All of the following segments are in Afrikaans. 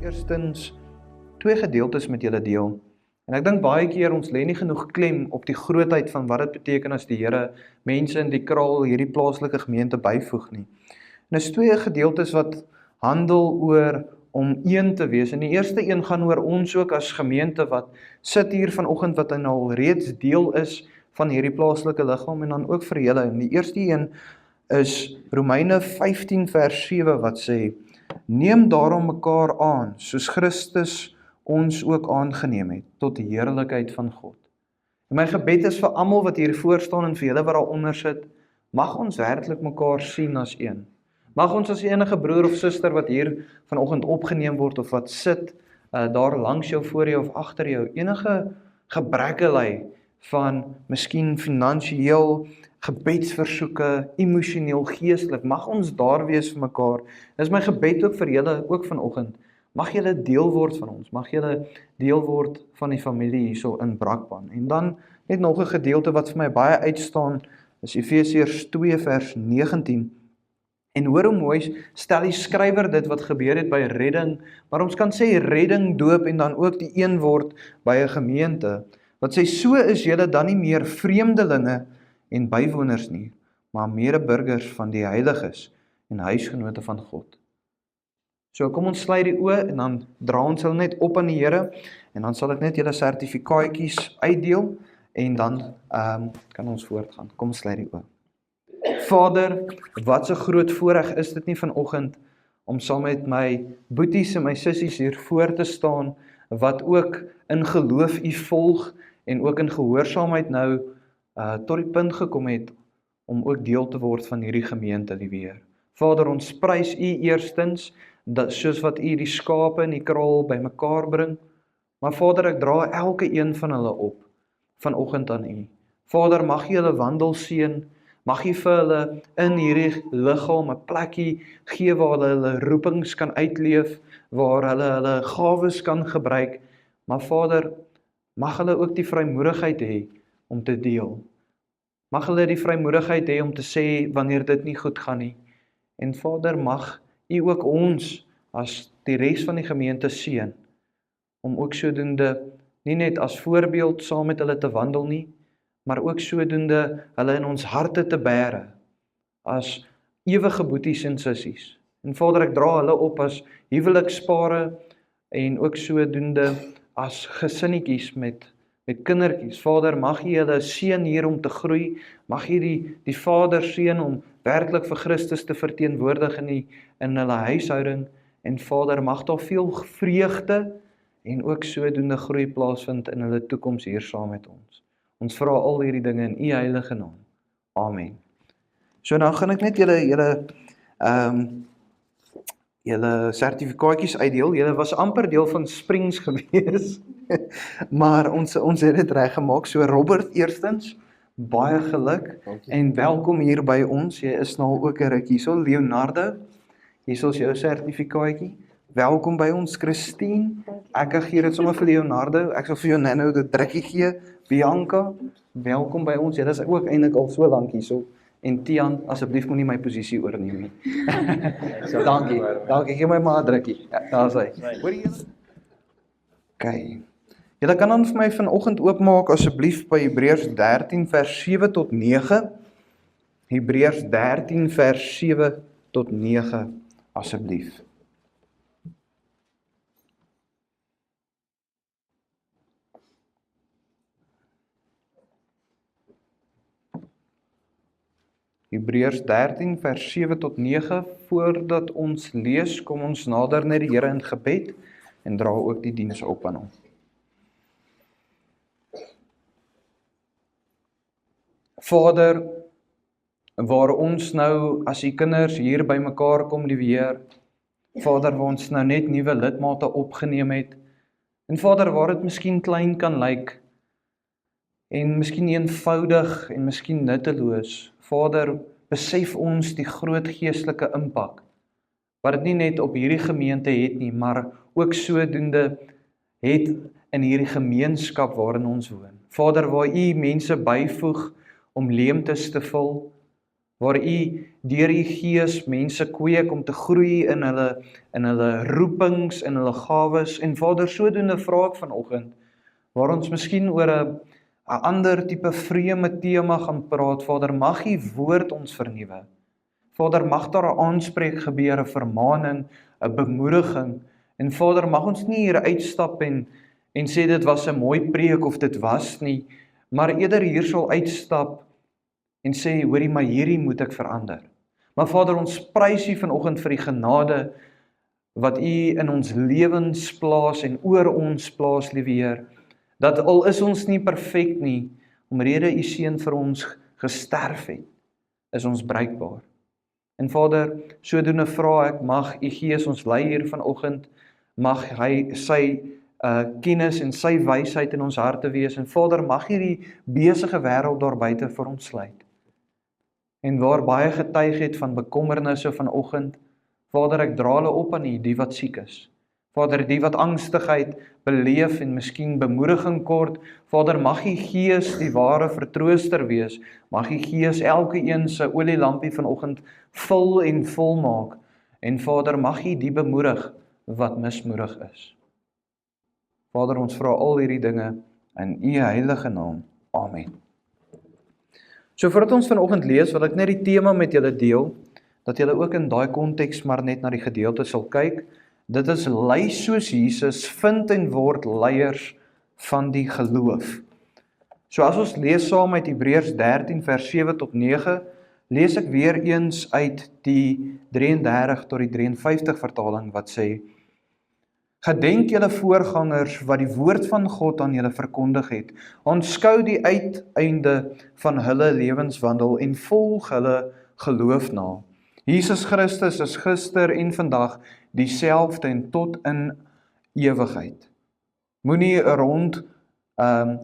Eerstens, twee gedeeltes met julle deel. En ek dink baie keer ons lê nie genoeg klem op die grootheid van wat dit beteken as die Here mense in die kraal hierdie plaaslike gemeente byvoeg nie. En is twee gedeeltes wat handel oor om een te wees. En die eerste een gaan oor ons ook as gemeente wat sit hier vanoggend wat al reeds deel is van hierdie plaaslike liggaam en dan ook vir julle. En die eerste een is Romeine 15 vers 7 wat sê: neem daarom mekaar aan, soos Christus ons ook aangeneem het, tot die heerlikheid van God. En my gebed is vir almal wat hier voor staan en vir julle wat daaronder sit, mag ons werklik mekaar sien as een. Mag ons as enige broer of suster wat hier vanoggend opgeneem word of wat sit, daar langs jou, voor jou of agter jou, enige gebreke ly van miskien finansiëel, gebedsversoeke, emosioneel, geestelik, mag ons daar wees vir mekaar. Dis my gebed ook vir julle, ook vanoggend. Mag julle deel word van ons, mag julle deel word van die familie hierso in Brakpan. En dan net nog 'n gedeelte wat vir my baie uitstaan, is Efesiërs 2 vers 19. En hoor hoe mooi stel die skrywer dit wat gebeur het by redding, maar ons kan sê redding, doop en dan ook die een word by 'n gemeente. Wat sê, so is julle dan nie meer vreemdelinge en bywoners nie, maar medeburgers van die heiliges en huisgenote van God. So kom ons sluit die oë en dan dra ons hulle net op aan die Here en dan sal ek net julle sertifikaatjies uitdeel en dan kan ons voortgaan. Kom sluit die oë. Vader, wat so groot voorreg is dit nie vanoggend om saam met my boeties en my sissies hier voor te staan wat ook in geloof u volg en ook in gehoorsaamheid nou tot die punt gekom het om ook deel te word van hierdie gemeente, liewe Heer. Vader, ons prys u eerstens, dat soos wat u die skape in die kraal bymekaar bring, maar Vader, ek dra elke een van hulle op, vanoggend aan u. Vader, mag u hulle wandel seën, mag u vir hulle in hierdie liggaam 'n plekkie gee waar hulle roepings kan uitleef, waar hulle gawes kan gebruik, maar Vader, mag hulle ook die vrymoedigheid hê om te deel. Mag hulle die vrymoedigheid hê om te sê wanneer dit nie goed gaan nie. En Vader, mag u ook ons as die res van die gemeente seën om ook sodoende nie net as voorbeeld saam met hulle te wandel nie, maar ook sodoende hulle in ons harte te bære as ewige boeties en sissies. En Vader, ek dra hulle op as huwelikspare en ook sodoende as gesinnetjies met kindertjies. Vader, mag u hulle seën hier om te groei, mag u die Vader seën om werklik vir Christus te verteenwoordig in hulle huishouding, en Vader, mag daar veel vreugde en ook sodoende groei plaasvind in hulle toekoms hier saam met ons. Ons vra al hierdie dinge in u heilige naam. Amen. So nou gaan ek net julle sertifikaatjies uitdeel. Julle was amper deel van Springs gewees, maar ons het dit reggemaak. So Robert, eerstens, baie geluk en welkom hier by ons. Jy is nou ook 'n ruk hierso. Leonardo, hier is jou sertifikaatjie. Welkom by ons. Christine, ek gee dit sommer vir Leonardo. Ek sal vir jou nou dit drukkie gee. Bianca, welkom by ons. Jy is ook eintlik al so lank hierso. En Tian, asseblief moenie my posisie oorneem nie. So, dankie. Gee my maar 'n drukkie. Ja, daar is hy. Hoor jy julle? Okay. Julle kan dan vir my vanoggend oopmaak asseblief by Hebreërs 13 vers 7 tot 9. Hebreërs 13 vers 7 tot 9 asseblief. Hebreërs 13 vers 7 tot 9, voordat ons lees, kom ons nader na die Here in gebed en dra ook die diens op aan hom. Vader, waar ons nou as u kinders hier by mekaar kom, liewe Heer, Vader, waar ons nou net nuwe lidmate opgeneem het, en Vader, waar dit miskien klein kan lyk, en miskien eenvoudig en miskien nutteloos, Vader, besef ons die groot geestelike impak, wat dit nie net op hierdie gemeente het nie, maar ook sodoende het in hierdie gemeenskap waarin ons woon. Vader, waar u mense byvoeg om leemtes te vul, waar U deur U Gees mense kweek om te groei in hulle roepings, in hulle gawes. En Vader, sodoende vra ek vanoggend, waar ons miskien oor 'n ander tipe vreemde tema gaan praat, Vader, mag U woord ons vernuwe. Vader, mag daar 'n aanspreek gebeur, 'n vermaaning, 'n bemoediging. En Vader, mag ons nie hier uitstap en sê dit was 'n mooi preek of dit was nie, maar eerder hier sal uitstap en sê, hoorie, maar hierdie moet ek verander. Maar Vader, ons prys U vanoggend vir die genade wat U in ons lewens plaas en oor ons plaas, liewe Heer, dat al is ons nie perfek nie, omrede U seun vir ons gesterf het, is ons bruikbaar. En Vader, sodoende vra ek, mag U Gees ons lei hier vanoggend, mag hy sy kennis en sy wysheid in ons harte wees, en Vader, mag hierdie besige wêreld daar buite vir ons sluit. En waar baie getuig het van bekommernisse vanoggend, Vader, ek dra hulle op aan U, die wat siek is. Vader, die wat angstigheid beleef en miskien bemoediging kort, Vader, mag U Gees die ware vertrooster wees, mag U Gees elke een se olielampie vanoggend vul en volmaak, en Vader, mag U die bemoedig wat mismoedig is. Vader, ons vra al hierdie dinge in U heilige naam. Amen. So voordat ons vanoggend lees, wil ek net die tema met julle deel, dat julle ook in daai konteks maar net na die gedeelte sal kyk. Dit is lei soos Jesus, vind en word leiers van die geloof. So as ons lees saam uit Hebreërs 13 vers 7 tot 9, lees ek weer eens uit die 33 tot die 53 vertaling wat sê: Gedenk julle voorgangers wat die woord van God aan julle verkondig het. Aanskou die uiteinde van hulle lewenswandel en volg hulle geloof na. Jesus Christus is gister en vandag dieselfde en tot in ewigheid. Moenie rond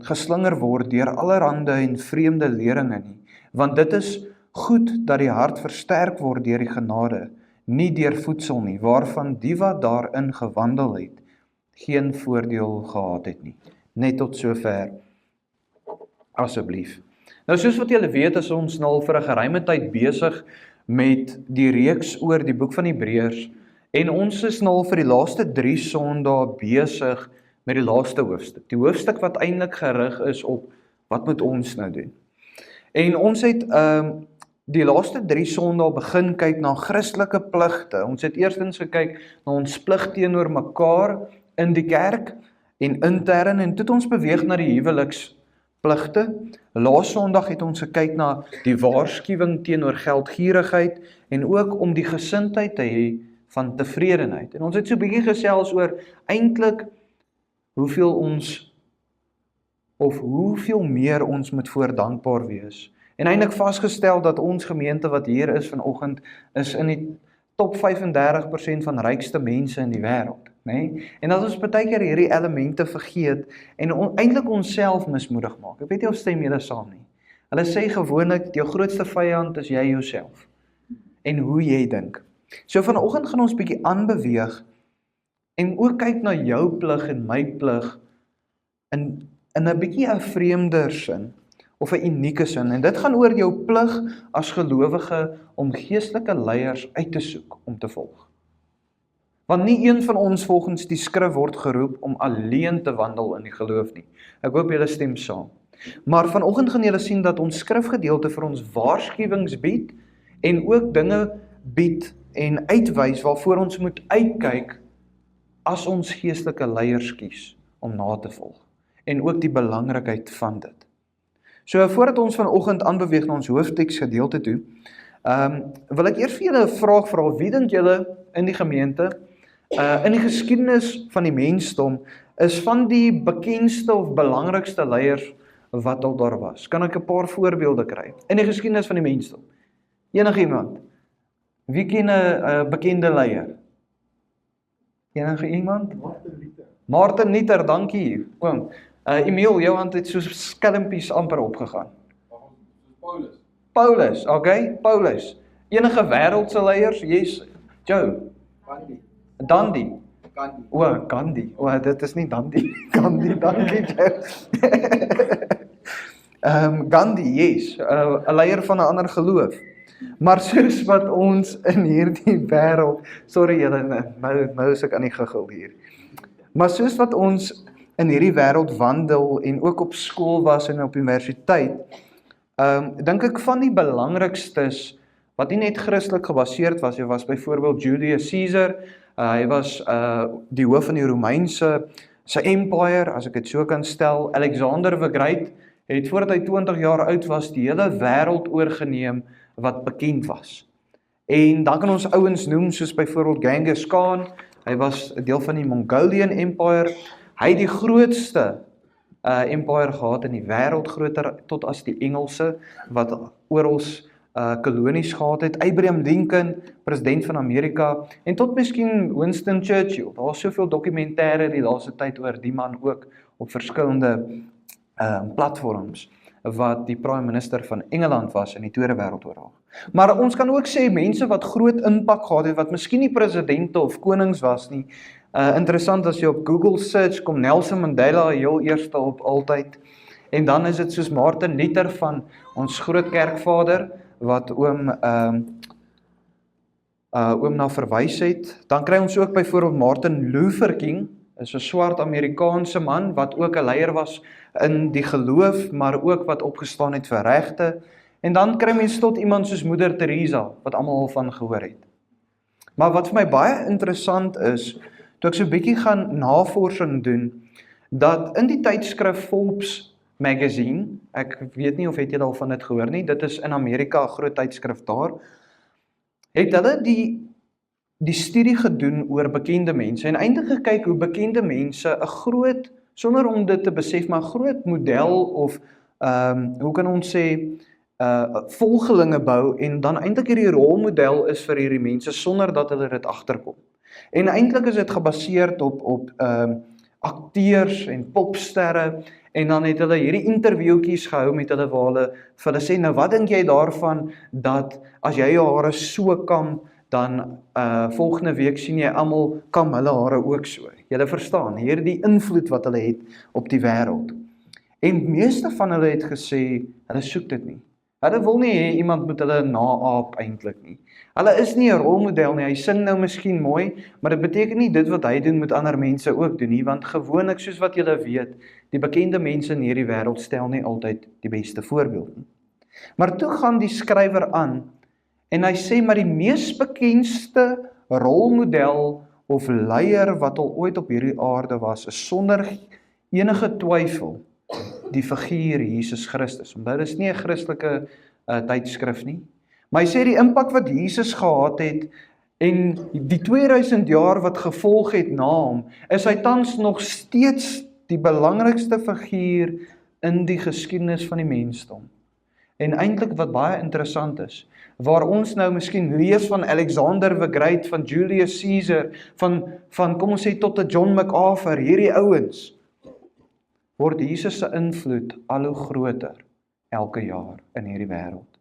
geslinger word deur allerhande en vreemde leringe nie, want dit is goed dat die hart versterk word deur die genade, nie deur voedsel nie, waarvan die wat daarin gewandel het, geen voordeel gehad het nie. Net tot sover, asseblief. Nou soos wat julle weet, is ons nou vir 'n geruime tyd besig met die reeks oor die boek van Hebreërs, en ons is nou vir die laaste 3 Sondae besig met die laaste hoofstuk. Die hoofstuk wat eintlik gerig is op wat moet ons nou doen. En ons het die laaste 3 Sondae begin kyk na Christelike pligte. Ons het eerstens gekyk na ons plig teenoor mekaar in die kerk en intern, en toe het ons beweeg na die huwelikspligte. Laas Sondag het ons gekyk na die waarskuwing teenoor geldgierigheid en ook om die gesindheid te hê van tevredenheid. En ons het so 'n bietjie gesels oor eintlik hoeveel meer ons moet voor dankbaar wees. En eintlik vasgestel dat ons gemeente wat hier is vanoggend is in die top 35% van rykste mense in die wêreld, nê? En dat ons baie keer hierdie elemente vergeet en eintlik onsself mismoedig maak. Ek weet nie of stem julle saam nie. Hulle sê gewoonlik jou grootste vyand is jy jouself en hoe jy dink. So vanoggend gaan ons bietjie aanbeweeg en ook kyk na jou plig en my plig in 'n bietjie 'n vreemder sin of 'n unieke sin, en dit gaan oor jou plig as gelowige om geestelike leiers uit te soek om te volg. Want nie een van ons volgens die skrif word geroep om alleen te wandel in die geloof nie. Ek hoop julle stem saam. Maar vanoggend gaan julle sien dat ons skrifgedeelte vir ons waarskuwings bied en ook dinge bied en uitwys waarvoor ons moet uitkyk as ons geestelike leiers kies om na te volg, en ook die belangrikheid van dit. So voordat ons vanoggend aanbeweeg na ons hoofteksgedeelte toe, wil ek eers vir julle 'n vraag vra. Wie dink julle in die gemeente, in die geskiedenis van die mensdom, is van die bekendste of belangrikste leiers wat al daar was? Kan ek 'n paar voorbeelde kry in die geskiedenis van die mensdom? Enigiemand? Wie ken 'n bekende leier? Enige iemand? Martin Luther, dankie oom. Emiel, jou hand het soos skelmpies amper opgegaan. Paulus, okay, Paulus. Enige wêreldse leiers? Yes, Joe. Gandhi. Gandhi. Dit is nie Gandhi. Gandhi, dankie Joe. Gandhi, yes, 'n leier van 'n ander geloof. Maar soos wat ons in hierdie wêreld, sorry julle, nou is ek aan die giggel hier. Maar soos wat ons in hierdie wêreld wandel en ook op skool was en op universiteit, dink ek van die belangrikstes wat nie net Christelik gebaseerd was, hy was byvoorbeeld Julius Caesar, hy was die hoof van die Romeinse sy empire, as ek dit so kan stel. Alexander the Great het voordat hy 20 jaar oud was, die hele wêreld oorgeneem wat bekend was. En dan kan ons ouens noem soos byvoorbeeld Genghis Khan, hy was 'n deel van die Mongolian Empire, hy het die grootste empire gehad in die wêreld, groter tot as die Engelse, wat oral kolonies gehad het, Abraham Lincoln, president van Amerika, en tot miskien Winston Churchill. Daar is soveel dokumentêre die laaste tyd oor die man ook op verskillende platforms, wat die prime minister van Engeland was in die Tweede Wêreldoorlog. Maar ons kan ook sê mense wat groot impak gehad het, wat miskien nie presidente of konings was nie. Interessant as jy op Google search kom Nelson Mandela heel eerste op altyd. En dan is dit soos Martin Luther van ons groot kerkvader wat oom na verwys het. Dan kry ons ook byvoorbeeld Martin Luther King, is 'n swart Amerikaanse man wat ook 'n leier was in die geloof, maar ook wat opgestaan het vir regte. En dan kry mens tot iemand soos Moeder Teresa, wat almal al van gehoor het. Maar wat vir my baie interessant is, toe ek so 'n bietjie gaan navorsing doen, dat in die tydskrif Forbes magazine, ek weet nie of het jy al van dit gehoor nie, dit is in Amerika 'n groot tydskrif daar, het hulle die studie gedoen oor bekende mense, en eintlik gekyk hoe bekende mense 'n groot, sonder om dit te besef, maar groot model of, hoe kan ons sê, volgelinge bou, en dan eintlik hierdie rolmodel is vir hierdie mense, sonder dat hulle dit agterkom. En eintlik is dit gebaseerd op akteurs en popsterre, en dan het hulle hierdie interviewtjies gehou met hulle, waar hulle vir hulle sê, nou wat dink jy daarvan, dat as jy jou hare so kam, dan volgende week sien jy almal kam hulle hare ook so. Julle verstaan, hierdie invloed wat hulle het op die wêreld. En meeste van hulle het gesê, hulle soek dit nie. Hulle wil nie hê iemand moet hulle naaap eintlik nie. Hulle is nie 'n rolmodel nie, hy sing nou miskien mooi, maar dit beteken nie dit wat hy doen moet ander mense ook doen nie, want gewoonlik soos wat julle weet, die bekende mense in hierdie wêreld stel nie altyd die beste voorbeeld nie. Maar toe gaan die skrywer aan, en hy sê, maar die mees bekendste rolmodel of leier wat al ooit op hierdie aarde was, is sonder enige twyfel die figuur Jesus Christus. Omdat dit is nie 'n Christelike tydskrif nie. Maar hy sê die impak wat Jesus gehad het, en die 2000 jaar wat gevolg het na hom, is hy tans nog steeds die belangrikste figuur in die geskiedenis van die mensdom. En eintlik wat baie interessant is, waar ons nou miskien lees van Alexander the Great, van Julius Caesar, van kom ons sê tot 'n John MacArthur, hierdie ouens, word Jesus se invloed al hoe groter elke jaar in hierdie wêreld.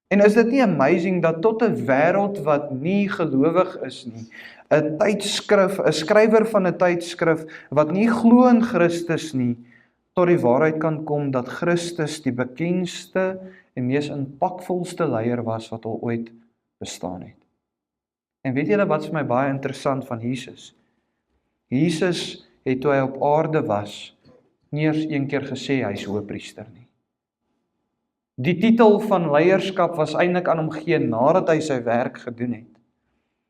En is dit nie amazing dat tot 'n wêreld wat nie gelowig is nie, 'n tydskrif, 'n skrywer van 'n tydskrif wat nie glo in Christus nie, tot die waarheid kan kom dat Christus die bekendste en mees impakvolste leier was wat al ooit bestaan het. En weet julle wat vir my baie interessant van Jesus? Jesus het toe hy op aarde was, nie eers een keer gesê hy is hoëpriester nie. Die titel van leierskap was eintlik aan hom gegee nadat hy sy werk gedoen het.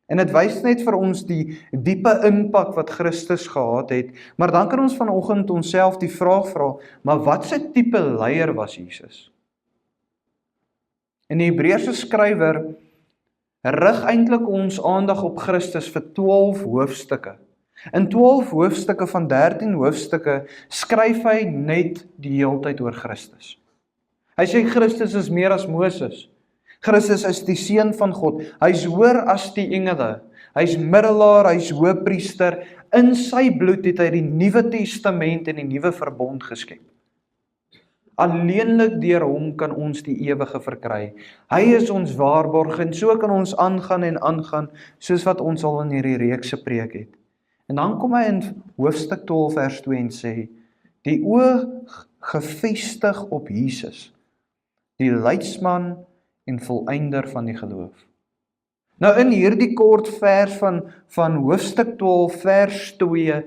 En dit wys net vir ons die diepe impak wat Christus gehad het, maar dan kan ons vanoggend onsself die vraag vra, maar wat se tipe leier was Jesus? En die Hebreëse skrywer rig eintlik ons aandag op Christus vir 12 hoofstukke. In 12 hoofstukke van 13 hoofstukke skryf hy net die heeltyd oor Christus. Hy sê Christus is meer as Moses. Christus is die seun van God. Hy's hoër as die engele. Hy's middelaar, hy's hoëpriester. In sy bloed het hy die Nuwe Testament en die Nuwe Verbond geskep. Alleenlik deur hom kan ons die ewige verkry. Hy is ons waarborg en so kan ons aangaan en aangaan, soos wat ons al in hierdie reeks gepreek het. En dan kom hy in hoofstuk 12 vers 2 en sê, die oog gefestig op Jesus, die leidsman en volëinder van die geloof. Nou in hierdie kort vers van hoofstuk 12 vers 2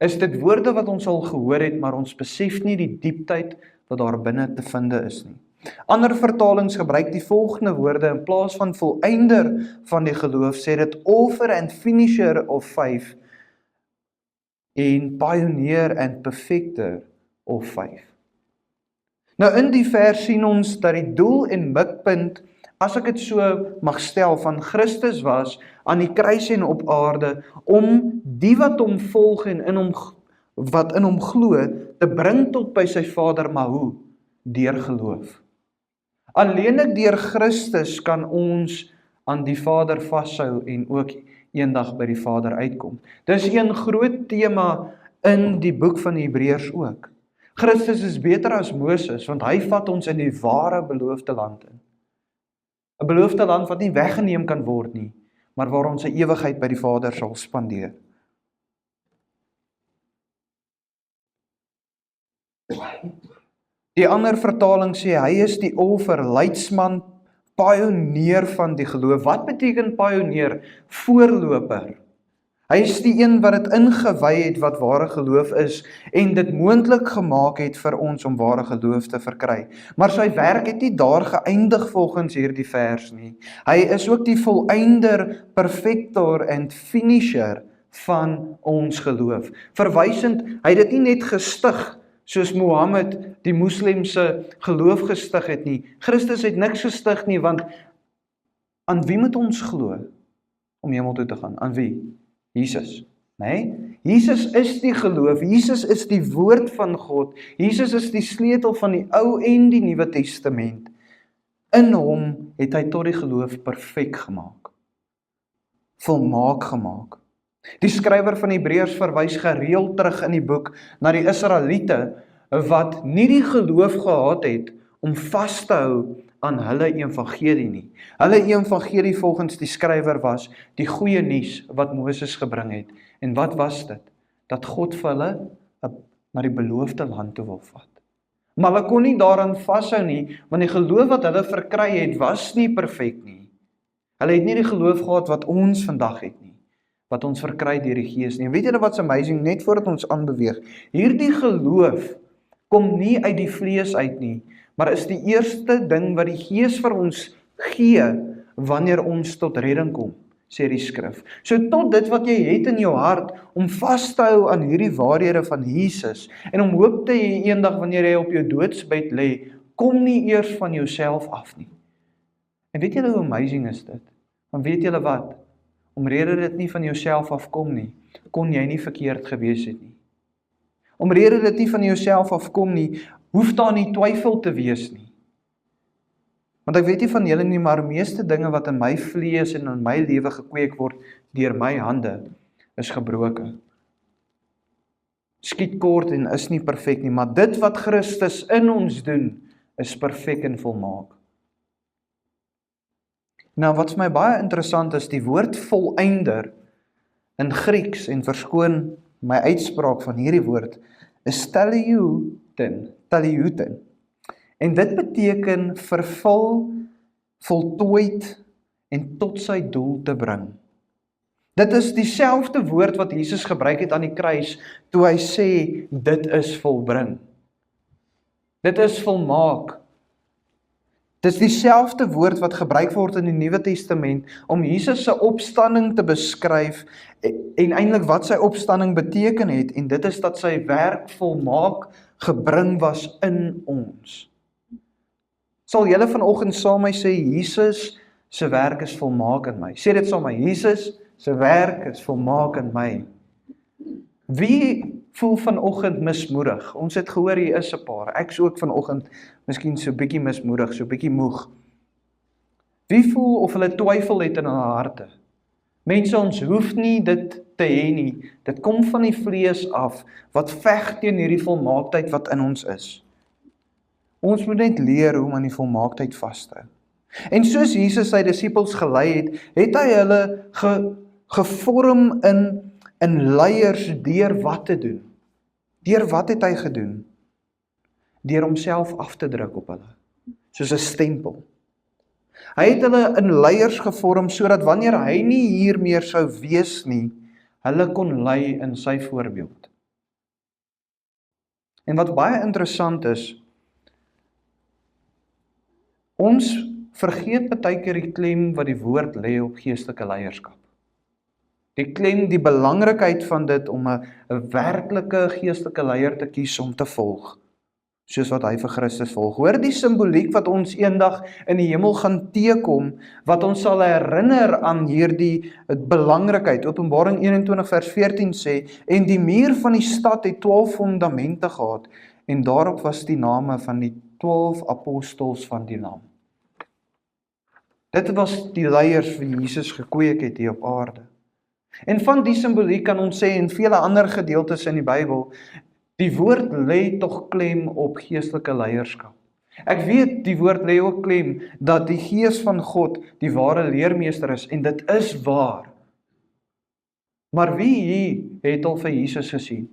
is dit woorde wat ons al gehoor het, maar ons besef nie die diepteid wat daar binne te vind is nie. Ander vertalings gebruik die volgende woorde in plaas van volëinder van die geloof, sê dit author and finisher of faith en pioneer and perfecter of faith. Nou in die vers sien ons dat die doel en mikpunt, as ek dit so mag stel, van Christus was aan die kruis en op aarde om die wat hom volg en wat in hom glo te bring tot by sy Vader, maar hoe? Deur geloof. Alleenlik deur Christus kan ons aan die Vader vashou en ook eendag by die Vader uitkom. Dis een groot tema in die boek van die Hebreërs ook. Christus is beter as Moses, want hy vat ons in die ware beloofde land in. 'n Beloofde land wat nie weggeneem kan word nie, maar waar ons 'n ewigheid by die Vader sal spandeer. Die ander vertaling sê, hy is die author, leidsman, pionier van die geloof. Wat beteken pionier? Voorloper. Hy is die een wat dit ingewy het wat ware geloof is en dit moontlik gemaak het vir ons om ware geloof te verkry. Maar sy werk het nie daar geëindig volgens hierdie vers nie. Hy is ook die volëinder, perfector en finisher van ons geloof. Verwysend, hy het dit nie net gestig soos Mohammed die moslemse geloof gestig het nie. Christus het niks gestig nie, want aan wie moet ons glo om hemel toe te gaan? Aan wie? Jesus. Nee? Jesus is die geloof, Jesus is die woord van God, Jesus is die sleutel van die Ou en die Nuwe Testament. In hom het hy tot die geloof perfek gemaak. Volmaak gemaak. Die skrywer van Hebreërs verwys gereeld terug in die boek na die Israeliete wat nie die geloof gehad het om vas te hou aan hulle evangelie nie. Hulle evangelie volgens die skrywer was die goeie nuus wat Moses gebring het. En wat was dit? Dat God vir hulle na die beloofde land toe wil vat. Maar hulle kon nie daaraan vashou nie, want die geloof wat hulle verkry het was nie perfek nie. Hulle het nie die geloof gehad wat ons vandag het nie, wat ons verkry deur die Gees nie. En weet julle wat's amazing, net voordat ons aanbeweeg, hierdie geloof kom nie uit die vlees uit nie, maar is die eerste ding wat die Gees vir ons gee wanneer ons tot redding kom, sê die skrif. So tot dit wat jy het in jou hart om vas te hou aan hierdie waarhede van Jesus en om hoop te hê eendag wanneer jy op jou doodsbed lê, kom nie eers van jouself af nie. En weet julle hoe amazing is dit? Want weet julle wat? Omrede dit nie van jouself afkom nie, kon jy nie verkeerd gewees het nie. Omrede dit nie van jouself afkom nie, hoef daar nie twyfel te wees nie. Want ek weet nie van julle nie, maar meeste dinge wat in my vlees en in my lewe gekweek word deur my hande, is gebroke. Skiet kort en is nie perfek nie, maar dit wat Christus in ons doen, is perfek en volmaak. Nou wat vir my baie interessant is, die woord volëinder in Grieks, en verskoon my uitspraak van hierdie woord, is teleuten. En dit beteken vervul, voltooid en tot sy doel te bring. Dit is dieselfde woord wat Jesus gebruik het aan die kruis, toe hy sê, dit is volbring. Dit is volmaak. Dit is dieselfde woord wat gebruik word in die Nuwe Testament om Jesus se opstanding te beskryf en eintlik wat sy opstanding beteken het, en dit is dat sy werk volmaak gebring was in ons. Sal julle vanoggend saam met my sê, Jesus se werk is volmaak in my? Sê dit saam met my, Jesus se werk is volmaak in my. Wie voel vanoggend mismoedig? Ons het gehoor hier is 'n paar. Ek is ook vanoggend miskien so bietjie mismoedig, so bietjie moeg. Wie voel of hulle twyfel het in hulle harte? Mense, ons hoef nie dit te hê nie. Dit kom van die vlees af, wat veg teen hierdie volmaaktheid wat in ons is. Ons moet net leer hoe om aan die volmaaktheid vas te hou. En soos Jesus sy disippels gelei het, het hy hulle gevorm in leiers deur wat te doen. Deur wat het hy gedoen? Deur homself af te druk op hulle, soos 'n stempel. Hy het hulle in leiers gevorm sodat wanneer hy nie hier meer sou wees nie, hulle kon lei in sy voorbeeld. En wat baie interessant is, ons vergeet baie keer die klem wat die woord lê op geestelike leierskap. Die klem, die belangrikheid van dit om 'n werklike geestelike leier te kies om te volg, soos wat hy vir Christus volg. Hoor die simboliek wat ons eendag in die hemel gaan teekom, wat ons sal herinner aan hierdie belangrikheid. Openbaring 21 vers 14 sê, en die muur van die stad het 12 fondamente gehad, en daarop was die name van die 12 apostels van die Lam. Dit was die leiers wie Jesus gekweek het hier op aarde. En van die simboliek kan ons sê in vele ander gedeeltes in die Bybel, die woord lê tog klem op geestelike leierskap. Ek weet die woord lê ook klem dat die Gees van God die ware leermeester is, en dit is waar. Maar wie hier het al vir Jesus gesien?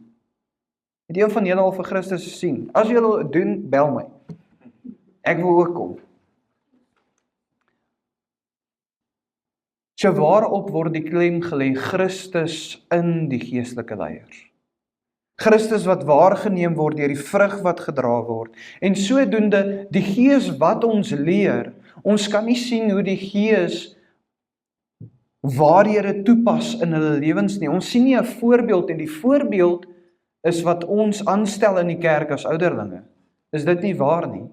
Het een van julle al vir Christus gesien? As julle doen, bel my. Ek wil ook kom. So waarop word die klem gelê? Christus in die geestelike leiers. Christus wat waargeneem word deur die vrug wat gedra word. En sodoende die Gees wat ons leer, ons kan nie sien hoe die Gees waarhede toepas in hulle lewens nie. Ons sien nie 'n voorbeeld, en die voorbeeld is wat ons aanstel in die kerk as ouderlinge. Is dit nie waar nie?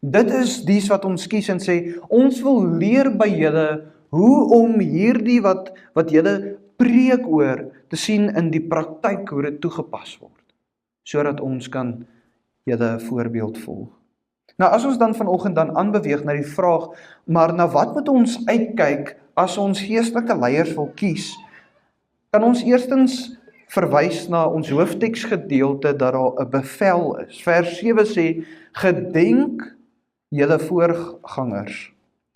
Dit is dies wat ons kies en sê, ons wil leer by julle hoe om hierdie wat julle preek oor te sien in die praktyk hoe dit toegepas word, sodat ons kan julle voorbeeld volg. Nou as ons dan vanoggend dan aanbeweeg na die vraag, maar na wat moet ons uitkyk as ons geestelike leiers wil kies, kan ons eerstens verwys na ons hoofteksgedeelte dat daar 'n bevel is. Vers 7 sê, gedenk julle voorgangers.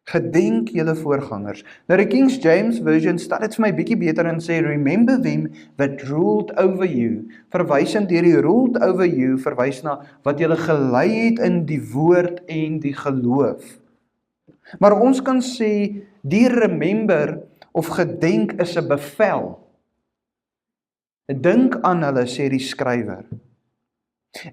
Gedenk julle voorgangers. Nou die King James Version stel dit vir my bietjie beter en sê, remember them that ruled over you. Verwysend deur die ruled over you, verwys na wat julle gelei het in die woord en die geloof. Maar ons kan sê, die remember of gedenk is 'n bevel. Dink aan hulle, sê die skrywer.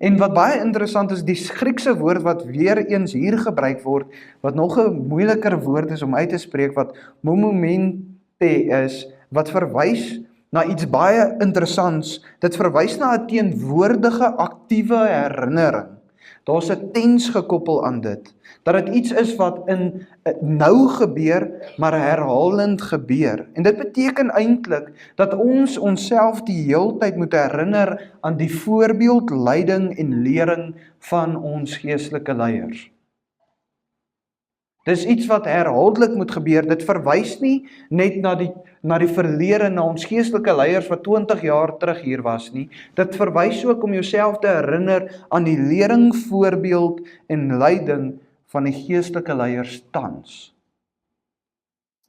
En wat baie interessant is, die Griekse woord wat weer eens hier gebruik word, wat nog 'n moeiliker woord is om uit te spreek, wat momente is, wat verwys na iets baie interessants. Dit verwys na 'n teenwoordige aktiewe herinnering. Daar's 'n tens gekoppel aan dit, dat dit iets is wat in nou gebeur, maar herhalend gebeur. En dit beteken eintlik dat ons onsself die heeltyd moet herinner aan die voorbeeld, leiding en lering van ons geestelike leiers. Dis iets wat herhaaldelik moet gebeur. Dit verwys nie net na die verlede, na ons geestelike leiers wat 20 jaar terug hier was nie. Dit verwys ook om jouself te herinner aan die lering, voorbeeld en leiding van die geestelike leiers tans.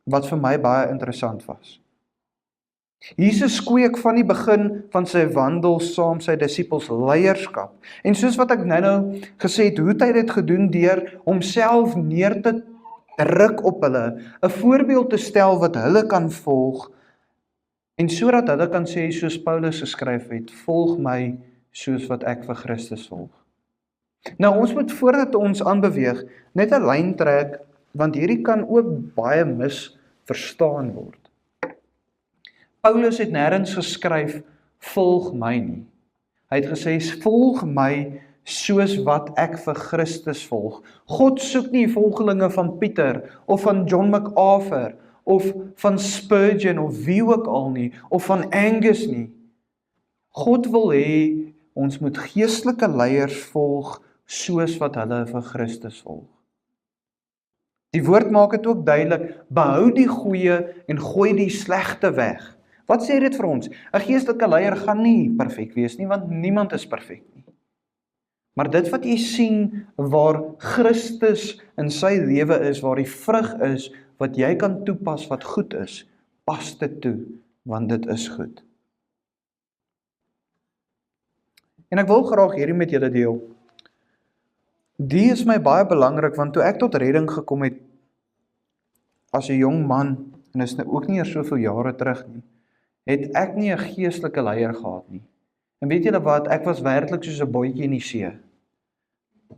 Wat vir my baie interessant was. Jesus kweek van die begin van sy wandel saam sy disippels leierskap. En soos wat ek nou gesê het, hoe het hy dit gedoen deur homself neer te druk op hulle, 'n voorbeeld te stel wat hulle kan volg, en sodat hulle kan sê soos Paulus geskryf het, volg my soos wat ek vir Christus volg. Nou ons moet voordat ons aanbeweeg net 'n lyn trek, want hierdie kan ook baie misverstaan word. Paulus het nêrens geskryf, volg my nie. Hy het gesê, volg my soos wat ek vir Christus volg. God soek nie volgelinge van Pieter, of van John MacArthur, of van Spurgeon, of wie ook al nie, of van Angus nie. God wil hê, ons moet geestelike leiers volg, soos wat hulle vir Christus volg. Die woord maak dit ook duidelik, behou die goeie en gooi die slegte weg. Wat sê dit vir ons? 'n Geestelike leier gaan nie perfek wees nie, want niemand is perfek nie. Maar dit wat jy sien, waar Christus in sy lewe is, waar die vrug is, wat jy kan toepas wat goed is, pas dit toe, want dit is goed. En ek wil graag hierdie met julle deel. Die is my baie belangrik, want toe ek tot redding gekom het, as 'n jong man, en is nou ook nie eers soveel jare terug nie, het ek nie 'n geestelike leier gehad nie. En weet julle wat, ek was werklik soos 'n bootjie in die see,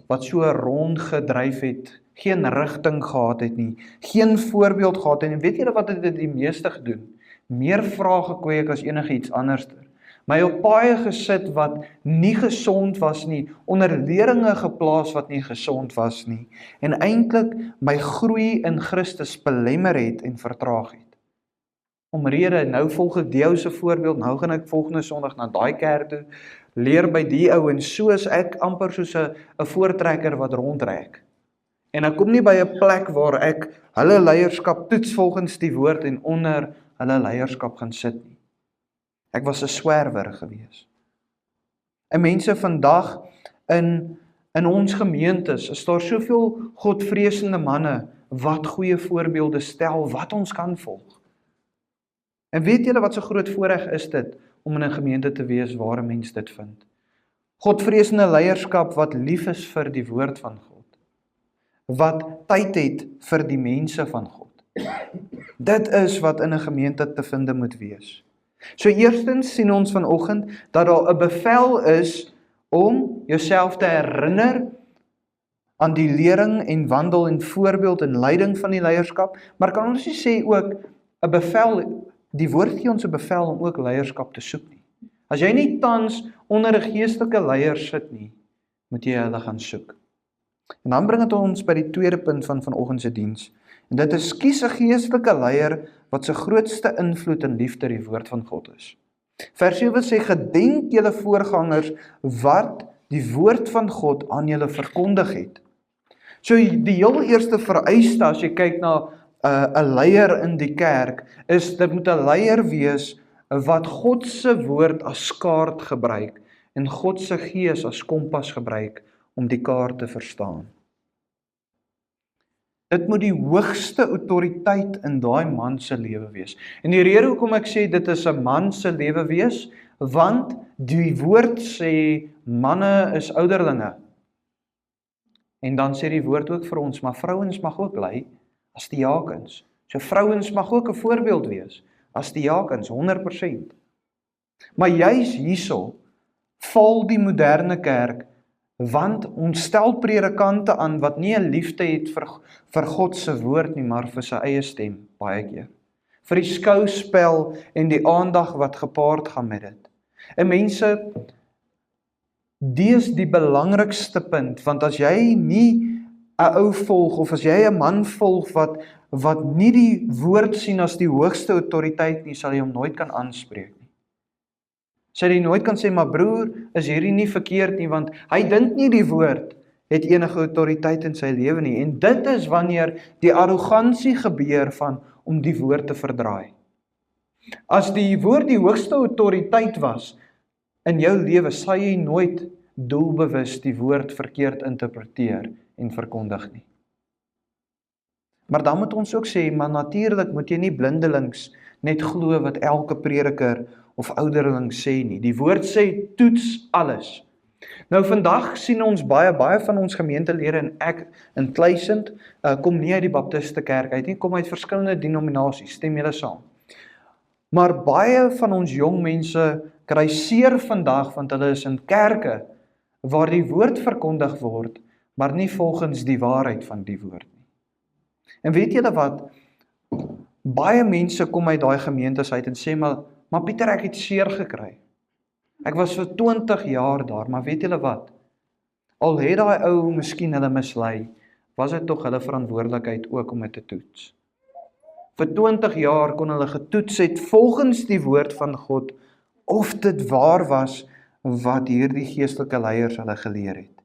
wat so rondgedryf het, geen rigting gehad het nie, geen voorbeeld gehad het nie. En weet julle wat het dit die meeste gedoen? Meer vrae gekweek as enige iets anderster. My op paaie gesit wat nie gesond was nie, onder leringe geplaas wat nie gesond was nie, en eintlik my groei in Christus belemmer het en vertraag het. Omrede, nou volg ek die ou se voorbeeld, nou gaan ek volgende Sondag na daai kerk toe, leer by die ou, en so is ek amper soos 'n voortrekker wat rondtrek. En ek kom nie by 'n plek waar ek hulle leierskap toets volgens die woord en onder hulle leierskap gaan sit nie. Ek was 'n swerwer gewees. En mense vandag in ons gemeentes is daar soveel godvreesende manne wat goeie voorbeelde stel, wat ons kan volg. En weet julle wat so groot voorreg is dit, om in 'n gemeente te wees waar 'n mens dit vind? Godvreesende leierskap wat lief is vir die woord van God, wat tyd het vir die mense van God. Dit is wat in 'n gemeente te vind moet wees. So eerstens sien ons vanoggend dat daar 'n bevel is om jouself te herinner aan die lering en wandel en voorbeeld en leiding van die leierskap, maar kan ons nie sê ook 'n bevel, die woord gee ons 'n bevel om ook leierskap te soek nie. As jy nie tans onder 'n geestelike leier sit nie, moet jy hulle gaan soek. En dan bring dit ons by die tweede punt van vanoggend se diens. En dit is kies 'n geestelike leier wat sy grootste invloed en liefde die woord van God is. Vers 7 sê, gedenk julle voorgangers wat die woord van God aan julle verkondig het. So die heel eerste vereiste as jy kyk na 'n leier in die kerk, is dit moet 'n leier wees wat God se woord as kaart gebruik en God se gees as kompas gebruik om die kaart te verstaan. Dit moet die hoogste autoriteit in daai man se lewe wees. En die rede hoekom ek sê dit is 'n man se lewe wees, want die woord sê manne is ouderlinge. En dan sê die woord ook vir ons, maar vrouens mag ook lei as die diakens. So vrouens mag ook 'n voorbeeld wees as die diakens, 100%. Maar juis hierso val die moderne kerk, want ons stel predikante aan wat nie 'n liefde het vir God se woord nie, maar vir sy eie stem baie keer. Vir die skouspel en die aandag wat gepaard gaan met dit. En mense, die is die belangrikste punt, want as jy nie 'n ou volg, of as jy 'n man volg wat nie die woord sien as die hoogste autoriteit nie, sal jy hom nooit kan aanspreek. Sê jy nooit kan sê, maar broer, is hierdie nie verkeerd nie, want hy dink nie die woord het enige autoriteit in sy lewe nie. En dit is wanneer die arrogansie gebeur van om die woord te verdraai. As die woord die hoogste autoriteit was in jou lewe, sal jy nooit doelbewus die woord verkeerd interpreteer en verkondig nie. Maar dan moet ons ook sê, maar natuurlik moet jy nie blindelings net glo wat elke prediker of ouderling sê nie. Die woord sê, toets alles. Nou vandag sien ons baie van ons gemeentelede, en ek in Kluisend, kom nie uit die Baptiste kerk uit nie, kom uit verskillende denominasies, stem julle saam. Maar baie van ons jong mense kry seer vandag, want hulle is in kerke waar die woord verkondig word, maar nie volgens die waarheid van die woord nie. En weet julle wat? Baie mense kom uit daai gemeentes uit en sê, maar Pieter, ek het seer gekry. Ek was vir 20 jaar daar, maar weet julle wat? Al het daai ou miskien hulle mislei, was dit tog hulle verantwoordelikheid ook om dit te toets. Vir 20 jaar kon hulle getoets het volgens die woord van God, of dit waar was wat hierdie geestelike leiers hulle geleer het.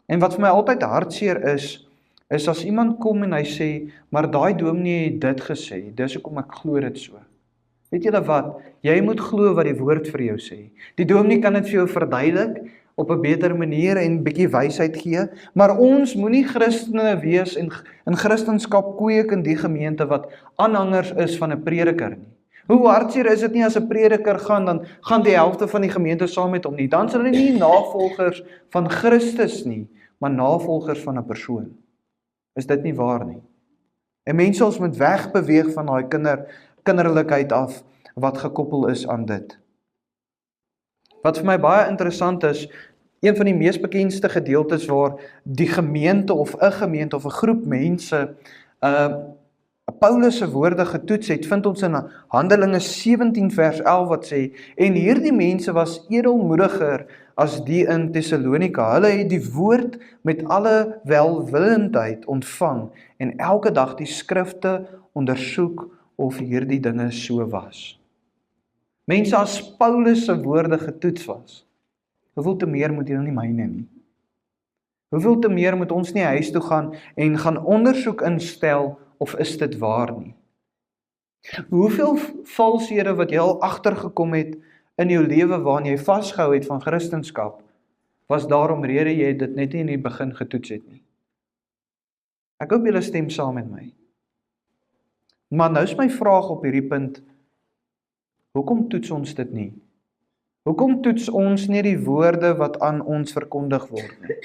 En wat vir my altyd hartseer is as iemand kom en hy sê, maar daai dominee het dit gesê, dis hoekom ek glo dit so. Weet julle wat? Jy moet glo wat die woord vir jou sê. Die dominee kan dit vir jou verduidelik op 'n beter manier en bietjie wysheid gee, maar ons moenie Christene wees en in Christendom kweek in die gemeente wat aanhangers is van 'n prediker nie. Hoe hartseer is dit nie as 'n prediker dan gaan die helfte van die gemeente saam met hom nie. Dan is hulle nie navolgers van Christus nie, maar navolgers van 'n persoon. Is dit nie waar nie? En mense ons moet wegbeweeg van daai kinderlikheid af, wat gekoppel is aan dit. Wat vir my baie interessant is, een van die mees bekendste gedeeltes waar die gemeente of 'n groep mense Paulus se woorde getoets het, vind ons in Handelinge 17 vers 11 wat sê, en hierdie mense was edelmoediger as die in Thessalonika. Hulle het die woord met alle welwillendheid ontvang en elke dag die skrifte ondersoek of hierdie dinge so was. Mense, as Paulus se woorde getoets was, hoeveel te meer moet julle nie myne nie? Hoeveel te meer moet ons nie huis toe gaan en gaan ondersoek instel of is dit waar nie? Hoeveel valshede wat jy al agtergekom het in jou lewe waarin jy vasgehou het van Christendom, was daarom rede jy dit net nie in die begin getoets het nie. Ek hoop julle stem saam met my. Maar nou is my vraag op hierdie punt, hoekom toets ons dit nie? Hoekom toets ons nie die woorde wat aan ons verkondig word nie?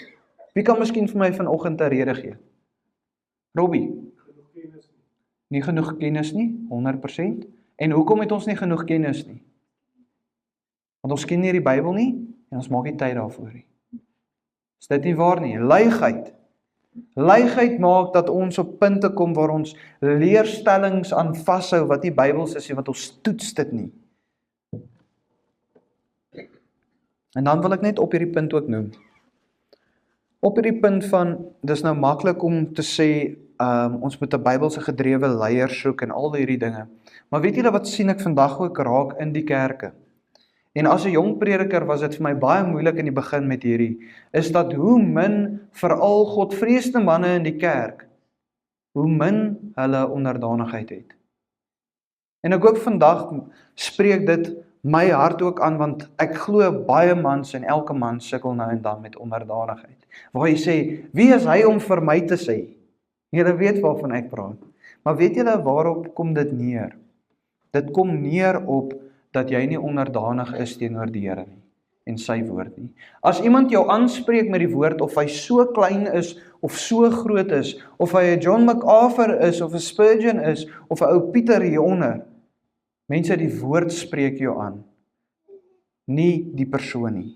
Wie kan miskien vir my vanoggend 'n rede gee? Robbie? Nie genoeg kennis nie, 100%. En hoekom het ons nie genoeg kennis nie? Want ons ken nie die Bybel nie, en ons maak nie tyd daarvoor nie. Is dit nie waar nie? Luigheid. Luigheid maak dat ons op punte kom waar ons leerstellings aan vashou wat nie Bybels is nie, want ons toets dit nie. En dan wil ek net op hierdie punt ook noem. Op hierdie punt van, dis nou maklik om te sê, ons moet 'n Bybelse gedrewe leier soek en al hierdie dinge. Maar weet julle wat sien ek vandag ook raak in die kerke? En as 'n jong prediker was dit vir my baie moeilik in die begin met hierdie, is dat hoe min veral godvreesende manne in die kerk, hoe min hulle onderdanigheid het. En ek hoop vandag spreek dit my hart ook aan, want ek glo baie mans en elke man sukkel nou en dan met onderdanigheid. Waar jy sê, wie is hy om vir my te sê? Julle weet waarvan ek praat. Maar weet julle waarop kom dit neer? Dit kom neer op dat jy nie onderdanig is teenoor die Here nie en sy woord nie. As iemand jou aanspreek met die woord, of hy so klein is of so groot is, of hy 'n John MacArthur is of 'n Spurgeon is of 'n ou Pieter hieronder, mense, die woord spreek jou aan, nie die persoon nie.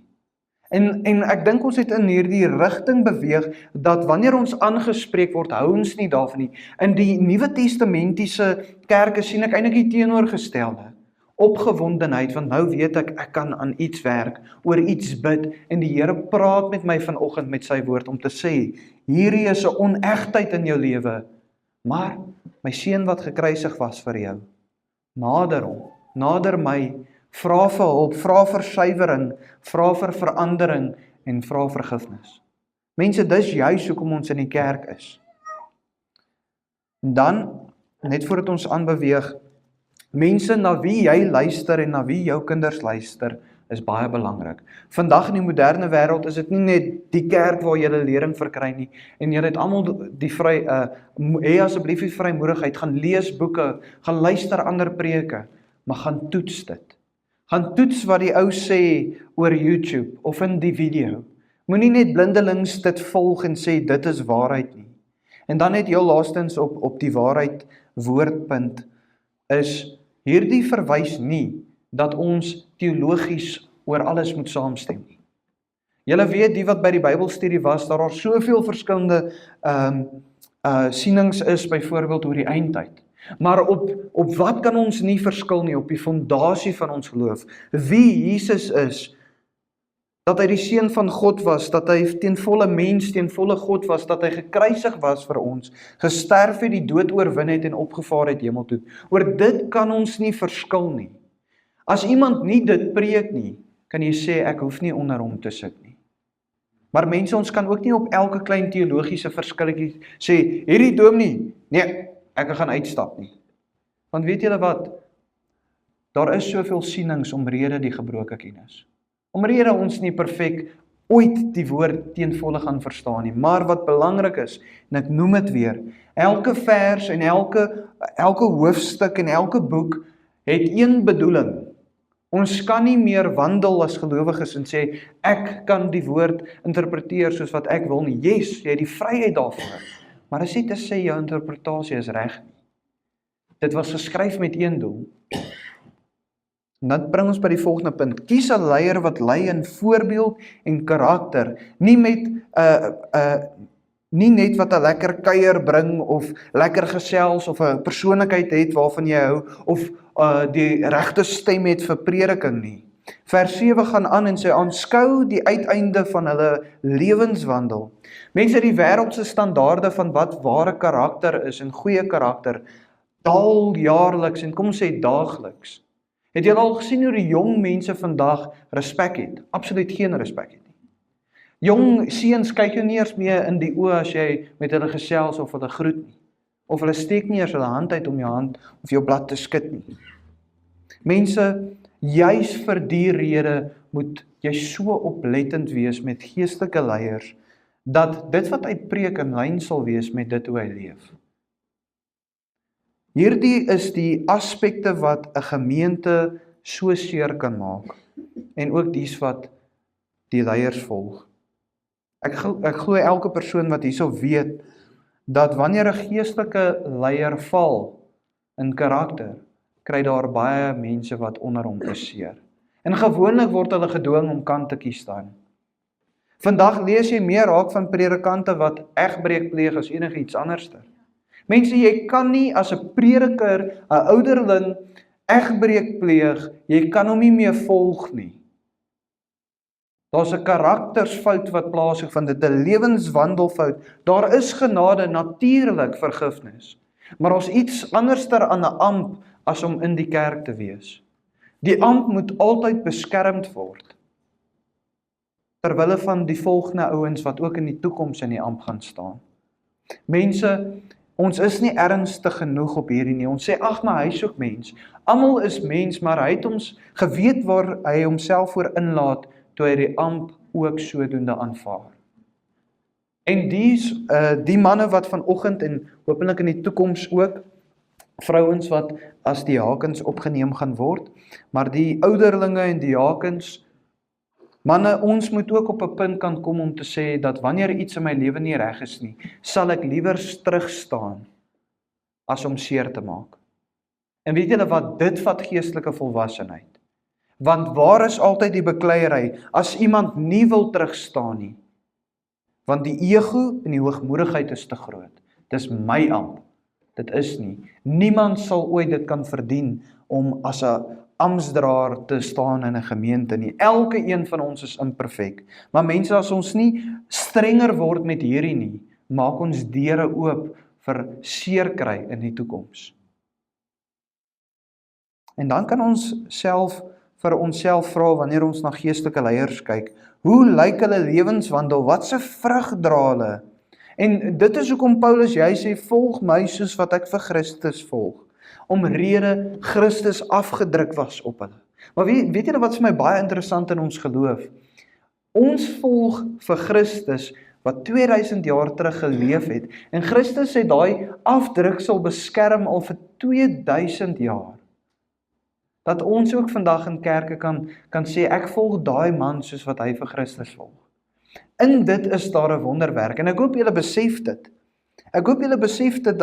En ek dink ons het in hierdie rigting beweeg, dat wanneer ons aangespreek word, hou ons nie daarvan nie. In die Nuwe Testamentiese kerke sien ek eintlik die teenoorgestelde. Opgewondenheid, want nou weet ek kan aan iets werk, oor iets bid, en die Here praat met my vanoggend met sy woord om te sê, hierdie is 'n onegtheid in jou lewe, maar my seun wat gekruisig was vir jou, nader hom, nader my, vra vir hulp, vra vir suiwering, vra vir verandering en vra vergifnis. Mense, dis juis hoekom ons in die kerk is. En dan, net voordat ons aanbeweeg, mense na wie jy luister en na wie jou kinders luister, is baie belangrik. Vandag in die moderne wêreld is dit nie net die kerk waar jy lering verkry nie, en jy het almal die hê asseblief die vrymoedigheid, gaan lees boeke, gaan luister ander preke, maar gaan toets dit. Gaan toets wat die ou sê oor YouTube of in die video. Moenie net blindelings dit volg en sê dit is waarheid nie. En dan net heel laastens op die waarheid woordpunt is hierdie verwys nie dat ons teologies oor alles moet saamstem nie. Julle weet, die wat by die Bybelstudie was, daar soveel verskillende sienings is, byvoorbeeld oor die eindtyd. Maar op wat kan ons nie verskil nie? Op die fondasie van ons geloof. Wie Jesus is, dat hy die seun van God was, dat hy ten volle mens, ten volle God was, dat hy gekruisig was vir ons, gesterf het, die dood oorwin het en opgevaar het hemel toe. Oor dit kan ons nie verskil nie. As iemand nie dit preek nie, kan jy sê, ek hoef nie onder hom te sit nie. Maar mense, ons kan ook nie op elke klein teologiese verskilletjie sê, hierdie dominee, nee, ek gaan uitstap nie. Want weet julle wat? Daar is soveel sienings omrede die gebroke kennis. Omrede ons nie perfek ooit die woord ten volle gaan verstaan nie. Maar wat belangrik is, en ek noem dit weer, elke vers en elke hoofstuk en elke boek het een bedoeling. Ons kan nie meer wandel as gelowiges en sê, ek kan die woord interpreteer soos wat ek wil nie. Yes, jy het die vryheid daarvoor. Maar as jy te sê jou interpretasie is reg nie. Dit was geskryf met een doel. En dit bring ons by die volgende punt. Kies 'n leier wat lei in voorbeeld en karakter, nie met nie net wat 'n lekker kuier bring of lekker gesels of 'n persoonlikheid het waarvan jy hou of die regte stem het vir prediking nie. Vers 7 gaan aan en sy aanskou die uiteinde van hulle lewenswandel. Mense, die wêreldse standaarde van wat ware karakter is en goeie karakter daal jaarliks en kom ons sê daagliks. Het julle al gesien hoe die jong mense vandag respek het? Absoluut geen respek het nie. Jong seuns kyk jou nie eers meer in die oë as jy met hulle gesels of hulle groet nie. Of hulle steek nie eers hulle hand uit om jou hand of jou blad te skud nie. Mense, juis vir die rede moet jy so oplettend wees met geestelike leiers, dat dit wat hy preek in lyn sal wees met dit hoe hy leef. Hierdie is die aspekte wat 'n gemeente so seer kan maak, en ook dies wat die leiers volg. Ek glo elke persoon wat hierso weet, dat wanneer 'n geestelike leier val in karakter, kry daar baie mense wat onder hom is seer. En gewoonlik word hulle gedwing om kant te kies staan. Vandag lees jy meer raak van predikante wat egbreek pleeg as enigiets anderster. Mense, jy kan nie as 'n prediker, 'n ouderling, egbreek pleeg, jy kan hom nie meer volg nie. Daar's 'n karaktersfout wat plaasvind, dit 'n lewenswandelfout. Daar is genade, natuurlik vergifnis. Maar daar's iets anderster aan 'n amp as om in die kerk te wees. Die amp moet altyd beskermd word, terwille van die volgende ouens wat ook in die toekoms in die amp gaan staan. Mense, ons is nie ernstig genoeg op hierdie nie. Ons sê, ag, maar hy is ook mens. Almal is mens, maar hy het ons geweet waar hy homself voor inlaat, toe hy die amp ook sodoende aanvaar. En die manne wat vanoggend en hopelik in die toekoms ook, vrouens wat as diakens opgeneem gaan word, maar die ouderlinge en diakens, manne, ons moet ook op 'n punt kan kom om te sê dat wanneer iets in my lewe nie reg is nie, sal ek liewer terugstaan as om seer te maak. En weet julle wat, dit vat geestelike volwassenheid. Want waar is altyd die bekleierery as iemand nie wil terugstaan nie? Want die ego en die hoogmoedigheid is te groot. Dis my amp. Dit is nie. Niemand sal ooit dit kan verdien om as 'n amptsdraer te staan in 'n gemeente nie. Elke een van ons is imperfek. Maar mense, as ons nie strenger word met hierdie nie, maak ons deure oop vir seer kry in die toekoms. En dan kan ons vir onsself vra wanneer ons na geestelike leiers kyk, hoe lyk hulle lewenswandel? Wat se vrug dra hulle? En dit is hoekom Paulus jy sê, volg my soos wat ek vir Christus volg. Omrede Christus afgedruk was op hulle. Maar weet julle wat vir my baie interessant in ons geloof? Ons volg vir Christus wat 2000 jaar terug geleef het. En Christus het daai afdruksel beskerm al vir 2000 jaar. Dat ons ook vandag in kerke kan sê, ek volg daai man soos wat hy vir Christus volg. In dit is daar 'n wonderwerk. En ek hoop julle besef dit. Ek hoop julle besef dit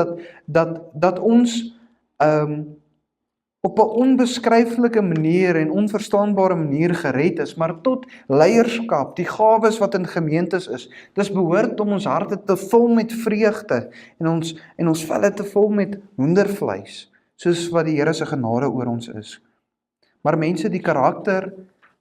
dat ons op 'n onbeskryflike manier en onverstaanbare manier gered is, maar tot leierskap, die gawes wat in gemeentes is, dis behoort om ons harte te vul met vreugde en ons velle te vul met hoendervleis, soos wat die Here se genade oor ons is. Maar mense, die karakter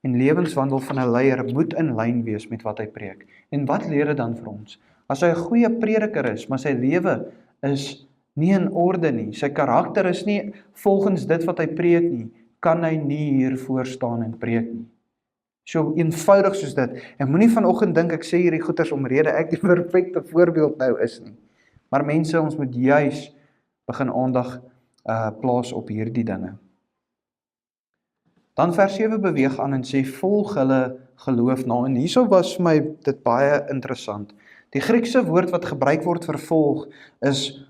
en lewenswandel van 'n leier moet in lyn wees met wat hy preek. En wat leer dit dan vir ons? As hy 'n goeie prediker is, maar sy lewe is nie in orde nie, sy karakter is nie volgens dit wat hy preek nie, kan hy nie hier voor staan en preek nie. So eenvoudig soos dit. En moenie vanoggend dink ek sê hierdie goeters omrede ek die perfekte voorbeeld nou is nie. Maar mense, ons moet juis begin aandag plaas op hierdie dinge. Dan vers 7 beweeg aan en sê, volg hulle geloof na. En hierso was vir my dit baie interessant. Die Griekse woord wat gebruik word vir volg is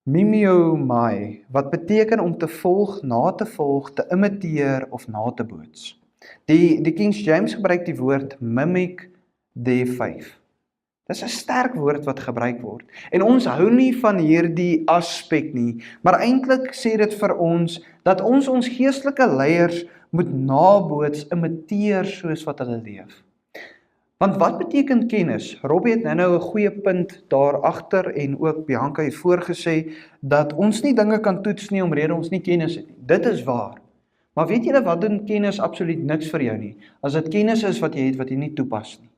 mimeomai, wat beteken om te volg, na te volg, te imiteer of na te boots. Die King James gebruik die woord mimic their faith. Dis 'n sterk woord wat gebruik word. En ons hou nie van hierdie aspek nie, maar eintlik sê dit vir ons dat ons geestelike leiers moet naboots, imiteer soos wat hulle leef. Want wat beteken kennis? Robbie het nou 'n goeie punt daar agter en ook Bianca het voorgesê dat ons nie dinge kan toets nie omrede ons nie kennis het nie. Dit is waar. Maar weet julle wat doen kennis absoluut niks vir jou nie? As dit kennis is wat jy het wat jy nie toepas nie.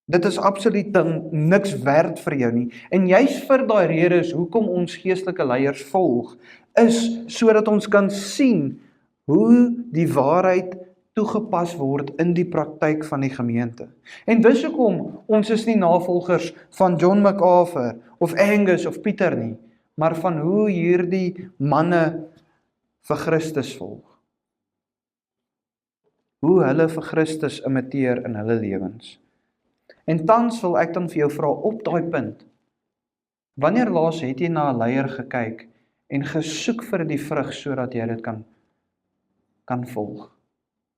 Dit is absoluut niks werd vir jou nie. En juist vir daai rede is hoekom ons geestelike leiers volg, is sodat ons kan sien hoe die waarheid toegepas word in die praktyk van die gemeente. En dis hoekom ons is nie navolgers van John MacArthur of Angus of Pieter nie, maar van hoe hierdie manne vir Christus volg. Hoe hulle vir Christus imiteer in hulle lewens. En tans wil ek dan vir jou vra op daai punt, wanneer laas het jy na 'n leier gekyk en gesoek vir die vrug sodat jy dit kan volg?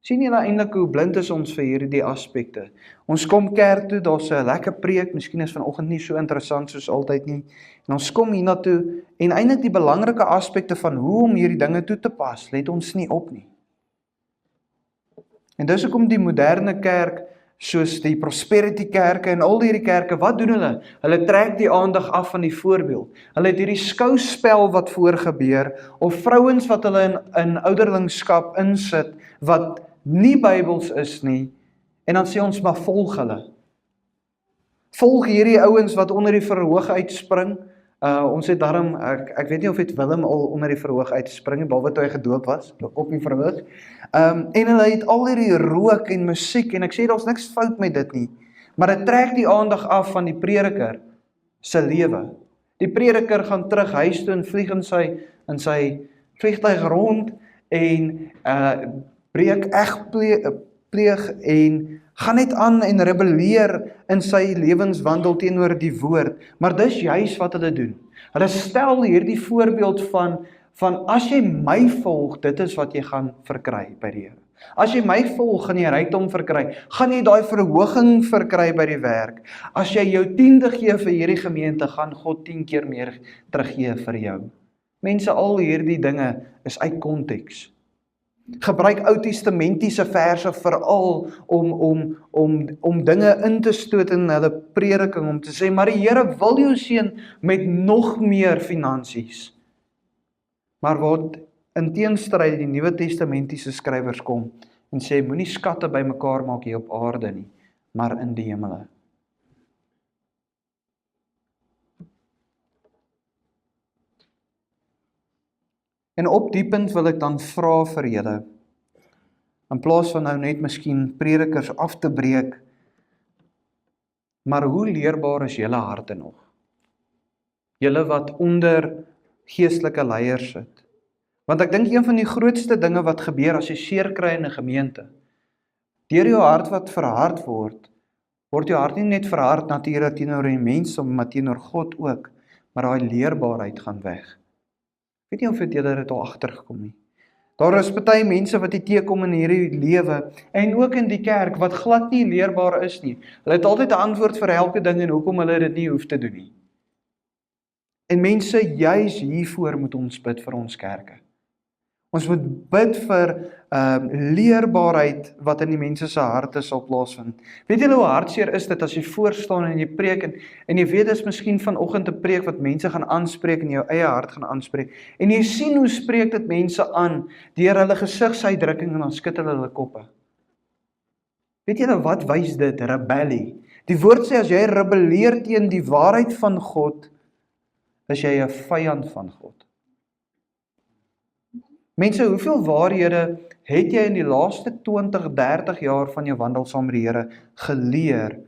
Sien julle eintlik hoe blind is ons vir hierdie aspekte? Ons kom kerk toe, daar's 'n lekker preek, miskien is vanoggend nie so interessant soos altyd nie, en ons kom hiernatoe, en eintlik die belangrike aspekte van hoe om hierdie dinge toe te pas, let ons nie op nie. En dis hoekom die moderne kerk, soos die Prosperity kerke en al hierdie kerke, wat doen hulle? Hulle trek die aandag af van die voorbeeld. Hulle het hierdie skouspel wat voorgebeur, of vrouens wat hulle in ouderlingskap insit, wat nie Bybels is nie, en dan sê ons maar volg hulle. Volg hierdie ouens wat onder die verhoog uitspring. Ons het daarom, ek weet nie of het Willem al onder die verhoog uitspring, behalwe toe hy gedoop was, op die verhoog. En hulle het al hierdie rook en musiek, en ek sê daar's niks fout met dit nie, maar dit trek die aandag af van die prediker se lewe. Die prediker gaan terug huis toe en vlieg in sy vliegtuig rond, en breek pleeg en gaan net aan en rebelleer in sy lewenswandel teenoor die woord, maar dis juis wat hulle doen. Hulle stel hierdie voorbeeld van as jy my volg, dit is wat jy gaan verkry by die Here. As jy my volg, gaan jy rykdom verkry, gaan jy daai verhoging verkry by die werk. As jy jou 10de gee vir hierdie gemeente, gaan God 10 keer meer teruggee vir jou. Mense, al hierdie dinge is uit konteks. Gebruik Ou-testamentiese verse veral om dinge in te stoot in hulle prediking, om te sê, maar die Here wil jou seën met nog meer finansies. Maar wat in teenstryd die Nuwe Testamentiese skrywers kom en sê, moenie skatte bymekaar maak hier op aarde nie, maar in die hemele. En op die punt wil ek dan vra vir julle, in plaas van nou net miskien predikers af te breek, maar hoe leerbaar is julle harte nog? Julle wat onder geestelike leiers sit. Want ek dink een van die grootste dinge wat gebeur as jy seer kry in 'n gemeente, deur jou hart wat verhard word jou hart nie net verhard natuurlik teenoor die mense, maar teenoor God ook, maar daai leerbaarheid gaan weg. Weet nie of julle dit al agtergekom nie. Daar is baie mense wat nie teekom in hierdie lewe, en ook in die kerk, wat glad nie leerbaar is nie. Hulle het altyd 'n antwoord vir elke ding en hoekom hulle dit nie hoef te doen nie. En mense, juis hiervoor moet ons bid vir ons kerke. Ons moet bid vir leerbaarheid wat in die mense se harte sal plaasvind. Weet julle hoe hartseer is dit as jy voor staan en jy preek en jy weet dis miskien vanoggend 'n preek wat mense gaan aanspreek en jou eie hart gaan aanspreek. En jy sien hoe spreek dit mense aan deur hulle gesigsuitdrukking en dan skud hulle koppe. Weet julle wat wys dit? Rebellie. Die woord sê as jy rebelleer teen die waarheid van God, is jy 'n vyand van God. Mense, hoeveel waarhede het jy in die laaste 20, 30 jaar van jou wandel saam met die Here geleer,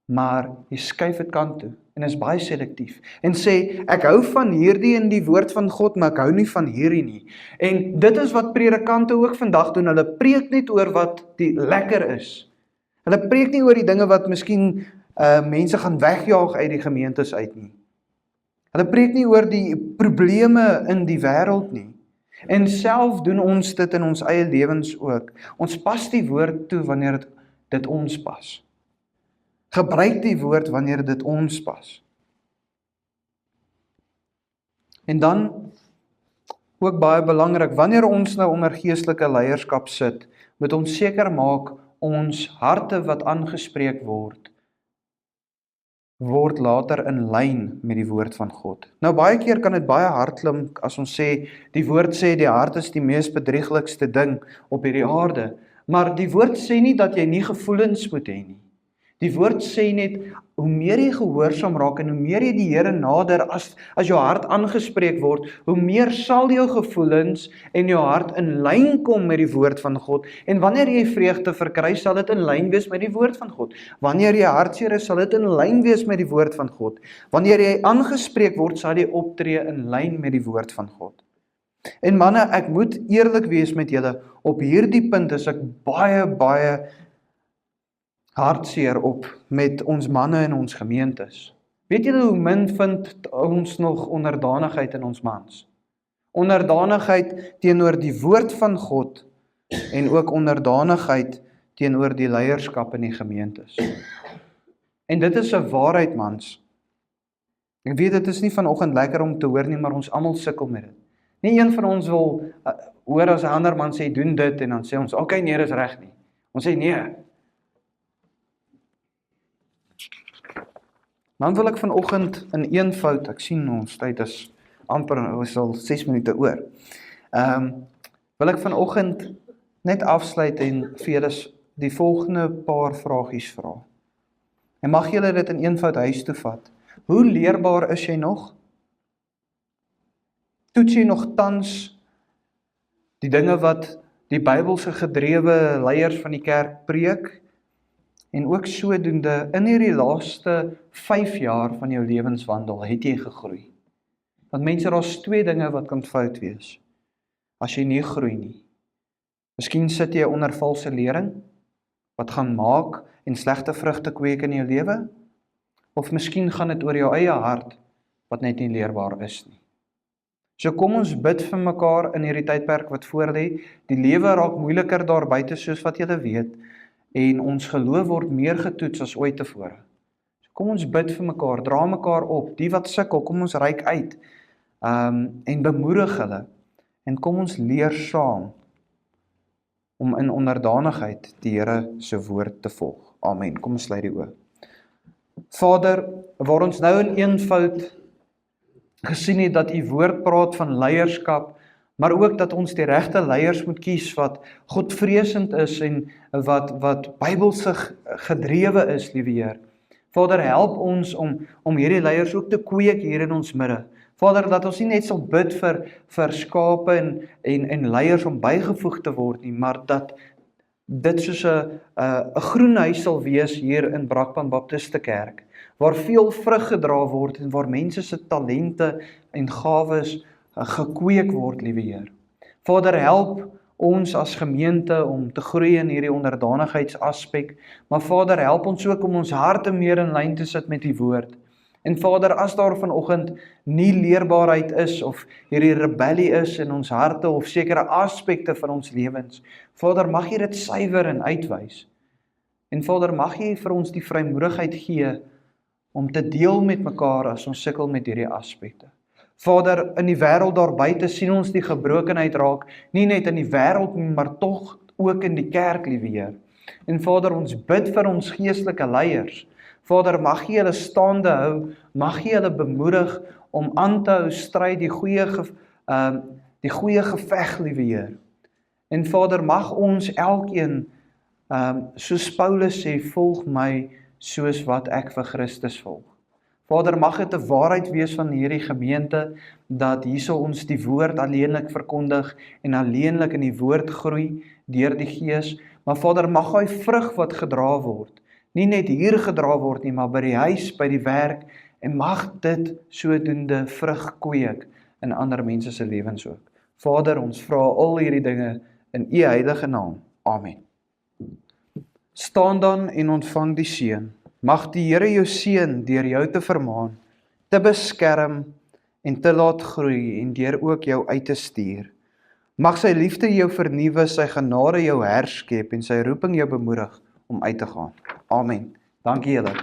maar jy skuif dit kant toe en is baie selektief en sê, ek hou van hierdie in die woord van God, maar ek hou nie van hierdie nie. En dit is wat predikante ook vandag doen, hulle preek net oor wat die lekker is. Hulle preek nie oor die dinge wat miskien mense gaan wegjaag uit die gemeentes uit nie. Hulle preek nie oor die probleme in die wêreld nie. En self doen ons dit in ons eie lewens ook. Ons pas die woord toe wanneer dit ons pas. Gebruik die woord wanneer dit ons pas. En dan, ook baie belangrik, wanneer ons nou onder geestelike leierskap sit, moet ons seker maak, ons harte wat aangespreek word later in lyn met die woord van God. Nou baie keer kan dit baie hard klink as ons sê, die woord sê die hart is die mees bedrieglikste ding op hierdie aarde, maar die woord sê nie dat jy nie gevoelens moet hê nie. Die woord sê net, hoe meer jy gehoorsaam raak en hoe meer jy die Here nader, as jou hart aangespreek word, hoe meer sal jou gevoelens en jou hart in lyn kom met die woord van God. En wanneer jy vreugde verkry, sal dit in lyn wees met die woord van God. Wanneer jy hartseer is, sal dit in lyn wees met die woord van God. Wanneer jy aangespreek word, sal jy optree in lyn met die woord van God. En manne, ek moet eerlik wees met julle, op hierdie punt is ek baie hartseer op met ons manne in ons gemeentes. Weet julle hoe min vind ons nog onderdanigheid in ons mans? Onderdanigheid teenoor die woord van God en ook onderdanigheid teenoor die leierskap in die gemeentes. En dit is 'n waarheid, mans. Ek weet dit is nie vanoggend lekker om te hoor nie, maar ons almal sukkel met dit. Nie een van ons wil hoor as 'n ander man sê doen dit en dan sê ons okay, nee, dis reg nie. Ons sê nee. Dan wil ek vanoggend in eenvoud, ek sien ons tyd is amper, is al 6 minute oor. Wil ek vanoggend net afsluit en vir julle die volgende paar vragies vra. En mag julle dit in eenvoud huis toe vat. Hoe leerbaar is jy nog? Toets jy nog tans die dinge wat die Bybelse gedrewe leiers van die kerk preek? En ook sodoende, in hierdie laaste 5 jaar van jou lewenswandel, het jy gegroei. Want mense, daar's 2 dinge wat kan fout wees, as jy nie groei nie. Miskien sit jy onder valse lering, wat gaan maak en slegte vrugte kweek in jou lewe, of miskien gaan dit oor jou eie hart, wat net nie leerbaar is nie. So kom ons bid vir mekaar in hierdie tydperk wat voor lê. Die lewe raak moeiliker daar buite, soos wat julle weet, en ons geloof word meer getoets as ooit tevore. So kom ons bid vir mekaar, dra mekaar op, die wat sukkel, kom ons reik uit, en bemoedig hulle, en kom ons leer saam, om in onderdanigheid die Here se woord te volg. Amen. Kom ons sluit die oë. Vader, waar ons nou in eenvoud gesien het dat u woord praat van leierskap, maar ook dat ons die regte leiers moet kies wat godvreesend is en wat Bybelse gedrewe is, liewe Heer. Vader, help ons om hierdie leiers ook te kweek hier in ons midde. Vader, dat ons nie net sal bid vir skape en leiers om bygevoeg te word nie, maar dat dit soos 'n groen huis sal wees hier in Brakpan Baptiste Kerk, waar veel vrug gedra word en waar mense se talente en gawes gekweek word, liewe Heer. Vader, help ons as gemeente om te groei in hierdie onderdanigheidsaspek, maar Vader, help ons ook om ons harte meer in lyn te sit met die woord. En Vader, as daar vanoggend nie leerbaarheid is of hierdie rebellie is in ons harte of sekere aspekte van ons lewens, Vader, mag jy dit suiwer en uitwys. En Vader, mag jy vir ons die vrymoedigheid gee om te deel met mekaar as ons sukkel met hierdie aspekte. Vader, in die wêreld daar buite sien ons die gebrokenheid raak, nie net in die wêreld nie, maar tog ook in die kerk, liewe Heer. En Vader, ons bid vir ons geestelike leiers. Vader, mag jy hulle staande hou, mag jy hulle bemoedig om aan te hou stryd die goeie geveg, liewe Heer. En Vader, mag ons elkeen, soos Paulus sê, volg my soos wat ek vir Christus volg. Vader, mag dit 'n waarheid wees van hierdie gemeente, dat hierso ons die woord alleenlik verkondig en alleenlik in die woord groei deur die Gees, maar Vader, mag hy vrug wat gedra word, nie net hier gedra word nie, maar by die huis, by die werk, en mag dit sodoende vrug kweek in ander mense se lewens ook. Vader, ons vra al hierdie dinge in u heilige naam. Amen. Staan dan en ontvang die seën. Mag die Here jou seën deur jou te vermaan, te beskerm en te laat groei en deur ook jou uit te stuur. Mag sy liefde jou vernuwe, sy genade jou herskep en sy roeping jou bemoedig om uit te gaan. Amen. Dankie julle.